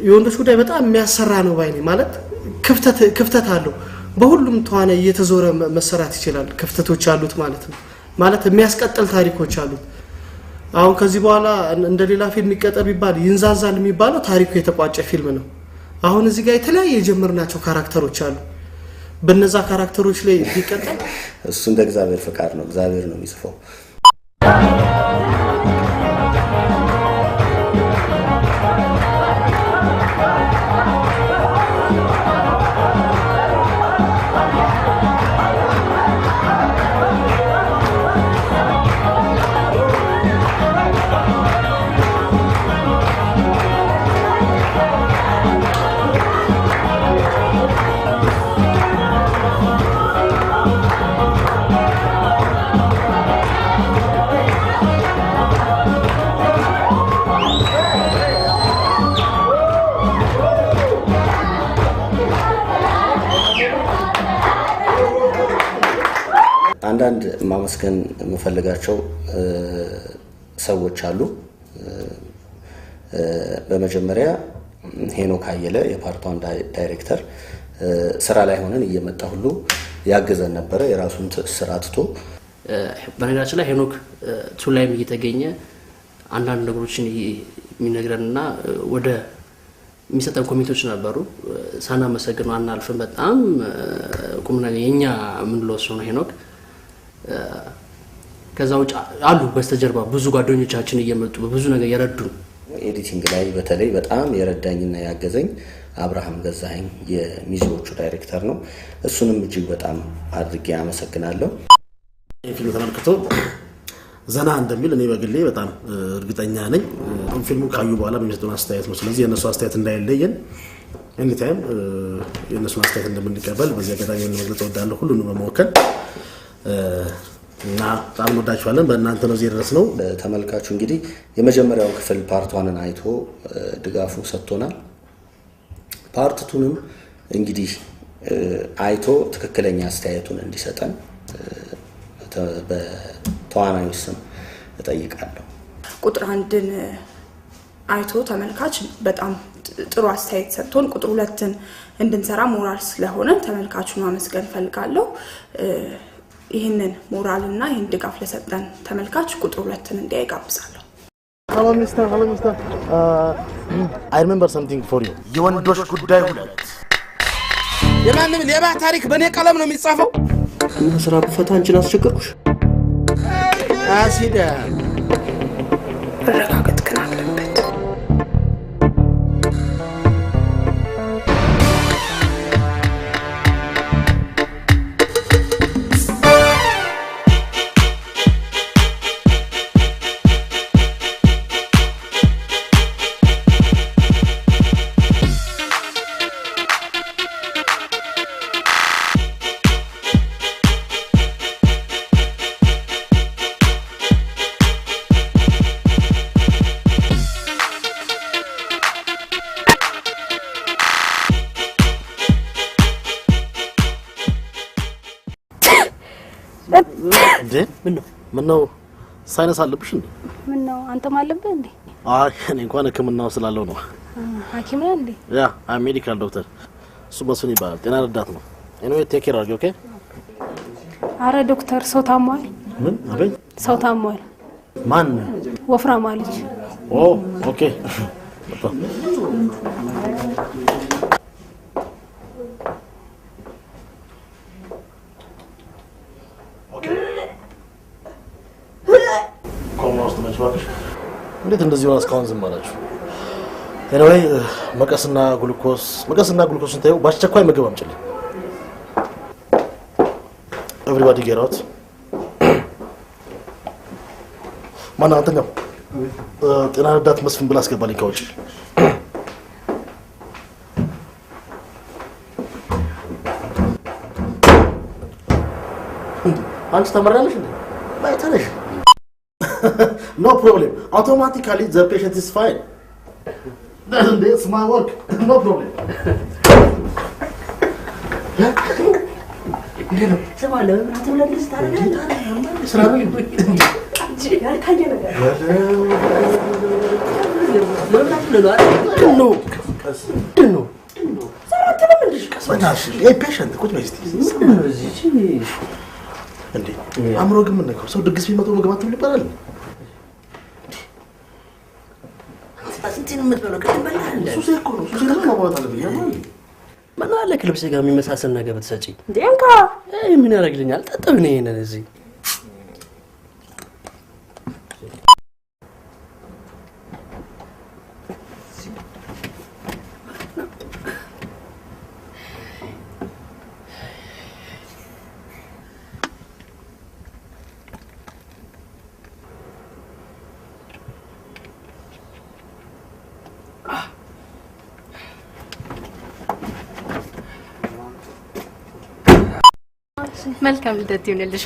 የወንዶች ጉዳይ በጣም የሚያሰራ ነው ባይኔ ማለት ክፍተት አለው በሁሉም ተዋነ እየተዞረ መሰራት ይችላል ክፍተቶች አሉት ማለት ነው ማለት የሚያስቀጥል ታሪኮች አሉት አሁን ከዚህ በኋላ እንደሌላ ፊልም ይቀጠር ቢባል ይንዛዛል የሚባለው ታሪኩ የተቋጨ ፊልም ነው አሁን እዚህ ጋር የተለያየ የጀመርናቸው ካራክተሮች አሉ በነዛ ካራክተሮች ላይ ቢቀጥል እሱ እንደ እግዚአብሔር ፍቃድ ነው እግዚአብሔር ነው የሚጽፈው አንዳንድ ማመስገን መፈልጋቸው ሰዎች አሉ በመጀመሪያ ሄኖክ አየለ የፓርቷን ዳይሬክተር ስራ ላይ ሆነን እየመጣ ሁሉ ያገዘን ነበር የራሱን ስራ አጥቶ በነገራችን ላይ ሄኖክ ቱላይም እየተገኘ አንዳንድ ነገሮችን የሚነግረንና ወደ የሚሰጠን ኮሚቴዎች ነበሩ ሳና መሰግነው አናልፈን በጣም ቁምና የኛ ምን ለወሰው ነው ሄኖክ ከዛው አሉ በስተጀርባ ብዙ ጓደኞቻችን እየመጡ በብዙ ነገር ያረዱን ኤዲቲንግ ላይ በተለይ በጣም የረዳኝና ያገዘኝ አብርሃም ገዛኸኝ የሚዚዎቹ ዳይሬክተር ነው እሱንም እጅግ በጣም አድርጌ አመሰግናለሁ ፊልሙ ተመልክቶ ዘና እንደሚል እኔ በግሌ በጣም እርግጠኛ ነኝ ፊልሙ ካዩ በኋላ በሚሰጡን አስተያየት ነው ስለዚህ የነሱ አስተያየት እንዳይለየን ኤኒታይም የነሱ አስተያየት እንደምንቀበል በዚህ አጋጣሚ መግለጽ እወዳለሁ ሁሉንም በመወከል እና በጣም ወዳችኋለን በእናንተ ነው እዚህ ነው ተመልካቹ እንግዲህ የመጀመሪያው ክፍል ፓርት 1ን አይቶ ድጋፉ ሰጥቶናል ፓርት 2ንም እንግዲህ አይቶ ትክክለኛ አስተያየቱን እንዲሰጠን በተዋናዩ ስም እጠይቃለሁ ቁጥር 1ን አይቶ ተመልካች በጣም ጥሩ አስተያየት ሰጥቶን ቁጥር 2ን እንድንሰራ ሞራል ስለሆነ ተመልካቹን ማመስገን ፈልጋለሁ ይሄንን ሞራልና ይሄን ድጋፍ ለሰጠን ተመልካች ቁጥር 2ን እንዲያይጋብዛለሁ Hello Mr. I remember something for you የወንዶች ጉዳይ 2 የማንም ሌባ ታሪክ በኔ ቀለም ነው የሚጻፈው ስራ በፈታ አንቺን አስቸገርኩሽ አሲዳ ረጋግጥ ግን አለበት ምነው ሳይነስ አለብሽ እንዴ ምነው አንተም አለብህ እንዴ አይ እኔ እንኳን ህክምናው ስላለው ነው ሐኪም ነህ እንዴ ያ አይ ሜዲካል ዶክተር እሱ መስፍን ይባላል ጤና ረዳት ነው ኤኒዌይ ቴክ ኬር አድርጊ ኦኬ አረ ዶክተር ሰው ታሟል ምን አቤት ሰው ታሟል ማን ወፍራም አለች ኦ ኦኬ እንዴት እንደዚህ ሆነ እስካሁን ዝም አላችሁ ኤኒዌይ መቀስና ግሉኮስን ታዩ ባስቸኳይ ምግብ አምጪልኝ everybody get out ማን አንተኛው ጤና ረዳት መስፍን ብላ አስገባልኝ ከውጭ አንቺ ተመረለሽ እንዴ ባይተነሽ no problem automatically the patient is fine that's my work no problem سمعنا راتب ولا لسه تعال سلام دنو ሰራት ለምንድሽ ቀስበታሽ ይሄ ፔሸንት ቁጭ በይ እስቲ እንዴ አምሮ ግን ምን ነው ሰው ድግስ ቢመጣው መግባት ምን ይባላል እንትን ምትበለው ከተበላለ ሱስ እኮ ነው ሱስ ደግሞ ማውጣት አለብኝ ያማል ማን አለ ከልብስ ጋር የሚመሳሰል ነገር ብትሰጪ እንዴንካ ምን ያደርግልኛል ጠጥብ ነው ይሄን እዚህ መልካም ልደት ይሁንልሽ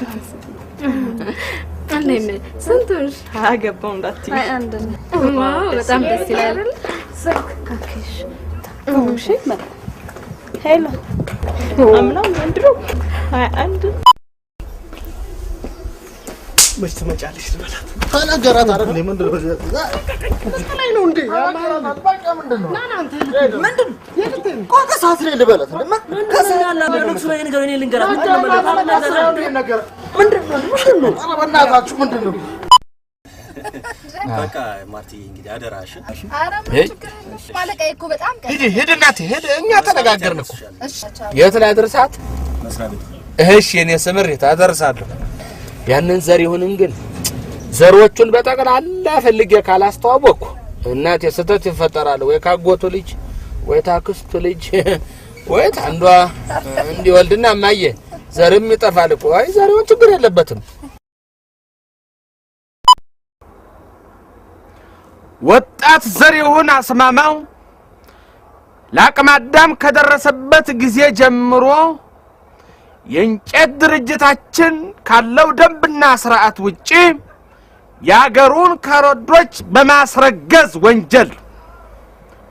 አንዴ ስንቱሽ አገባው እንዳትዪ አይ አንድ ዋው በጣም ደስ ይላል ስልክ ካክሽ እሺ መጣ ሄሎ አምናው ወንድሮ አይ አንድ መች ትመጫለሽ ልበላት ተናገራት አይደል ምንድን ነው ላይ ነው እንዴ ያማራን አጥባቃ ምንድነው ምንድን ቆይ ከሰዓት ላይ ልበላት ከሰላላ በለክሱ ላይ ነገር እኔ ልንገራት ምንድነው ኧረ በእናታችሁ ምንድነው በቃ ማርቲ እንግዲህ አደራሽ ማለቀይ እኮ በጣም ሂድ እናቴ ሂድ እኛ ተነጋገርን እኮ የት ላይ አድርሳት እሺ እኔ ስምሪት አደርሳለሁ ያንን ዘር ይሁንን ግን ዘሮቹን በጠቅላላ ፈልጌ ካላስተዋወቅኩ እናቴ ስተት ይፈጠራል ወይ ካጎቱ ልጅ ወይ ታክስቱ ልጅ ወይ አንዷ እንዲወልድና ማየ ዘርም ይጠፋል እኮ አይ ዘሪውን ችግር የለበትም ወጣት ዘሪውን አስማማው ለአቅመ አዳም ከደረሰበት ጊዜ ጀምሮ የእንጨት ድርጅታችን ካለው ደንብና ስርዓት ውጪ ያገሩን ከረዶች በማስረገዝ ወንጀል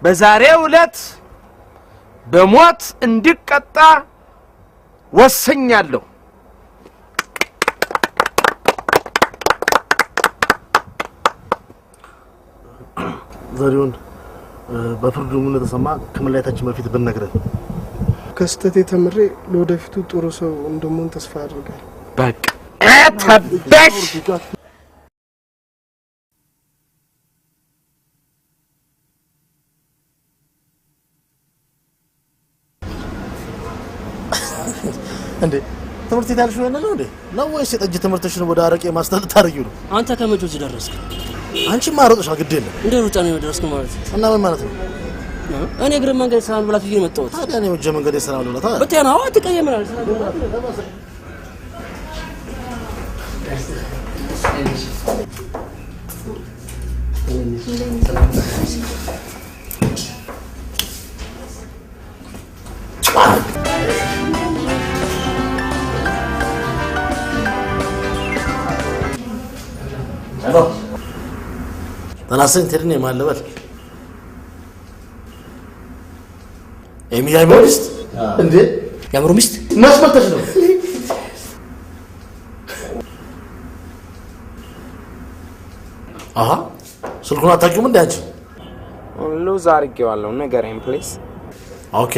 በዛሬው ዕለት በሞት እንዲቀጣ ወስኛለሁ ዘሪውን በፍርዱ ምን ተሰማ ከመላእክታችን በፊት ብንነግረን ከስተቴ ተምሬ ለወደፊቱ ጥሩ ሰው እንደምሆን ተስፋ አድርጋለሁ በቃ ተበሽ እንዴ ትምህርት ይታልሽ ነው ነው ወይስ የጠጅ ትምህርትሽን ወደ አረቄ ማስተል ታርጊው ነው አንተ ከመጆች ደረስክ አንቺ ማሮጥሽ ግድ የለም እንደ ሩጫ ነው ደረስክ ማለት እና ምን ማለት ነው እኔ እግረ መንገድ ሰላም ብላት ይሄ መጣሁት ታዲያ ነው ወጀ መንገድ ሰላም ብላት በጤናው አትቀየምናል ሄሎ ተናሰኝ ተድኔ ማለበል ኤሚያይ ሚስት እንዴ ያምሩ ሚስት ማስመጣሽ ነው አሃ ስልኩን አታውቂውም እንዴ አንቺ ሉዝ አድርጌዋለሁ ንገረኝ ፕሊዝ ኦኬ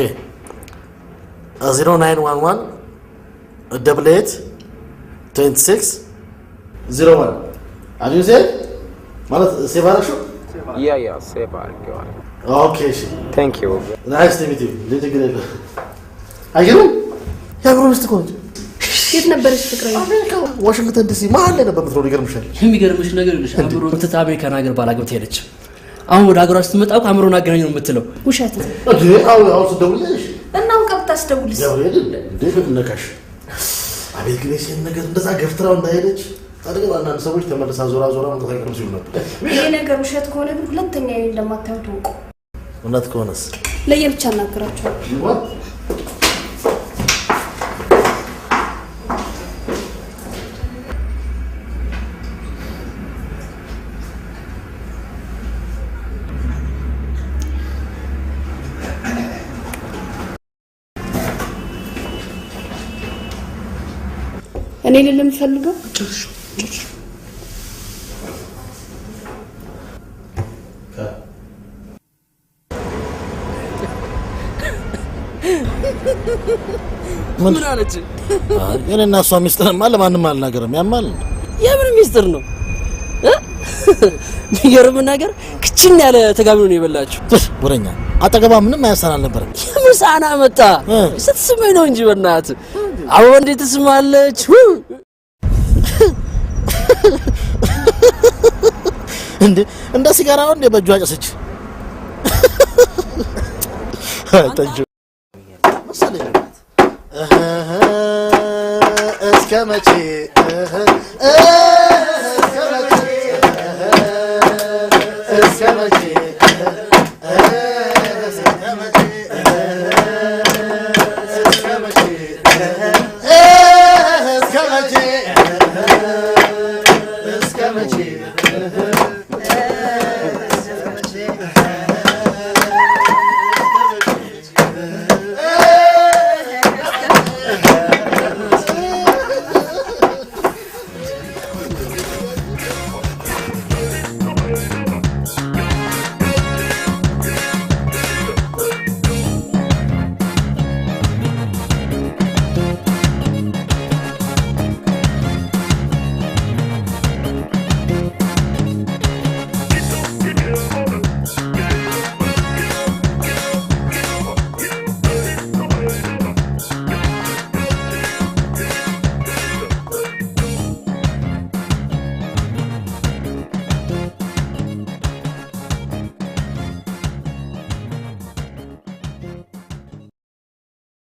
0911 88 26 01 አዲስ ማለት ሴባራሹ ያ ሴቭ አድርጌዋለሁ ኦኬ እሺ ታንክ ዩ ናይስ ቱ ሚት ዩ ለጅግረለ አይገርም ያብሮ ምስት ኮንት የት ነበርሽ ፍቅረኛ ዋሽንግተን ዲሲ መሀል ላይ ነበር የምትኖረው ይገርምሻል የሚገርምሽ ነገር ልሽ አምሮ ተታ አሜሪካን ሀገር ባላገብት ሄደች አሁን ወደ ሀገሯ ስትመጣ አምሮን አገናኝ ነው የምትለው ውሸት እንዴ አው ስደውልልሽ እናው ቀብታስ ደውልስ ገብርኤል እንዴት ነካሽ አቤት ግን እሺ ነገር እንደዛ ገፍትራው እንዳይሄደች ታዲያ አንዳንድ ሰዎች ተመልሳ ዞራ መጥታ ይቀርም ሲሉ ነበር ይሄ ነገር ውሸት ከሆነ ግን ሁለተኛ እንደማታዩ ተውቁ እውነት ከሆነስ ለየብቻ እናገራቸው እኔ ለምፈልገው ምን አለች? እኔና እሷ ሚስጥርማ ለማንም አልናገርም። ያማል። የምን ሚስጥር ነው? የሚገርም ነገር ክችን ያለ ተጋቢ ነው የበላችሁ። ወረኛ አጠገባ ምንም አያሰና አልነበረም። የምን ሳና መጣ? ስትስመኝ ነው እንጂ በእናትህ አበባ እንዴት ትስማለች? እንደ ሲጋራ ነው እንደ በእጇ አጨሰች። ጠጁ መሰለኝ እስከ መቼ እስከ መቼ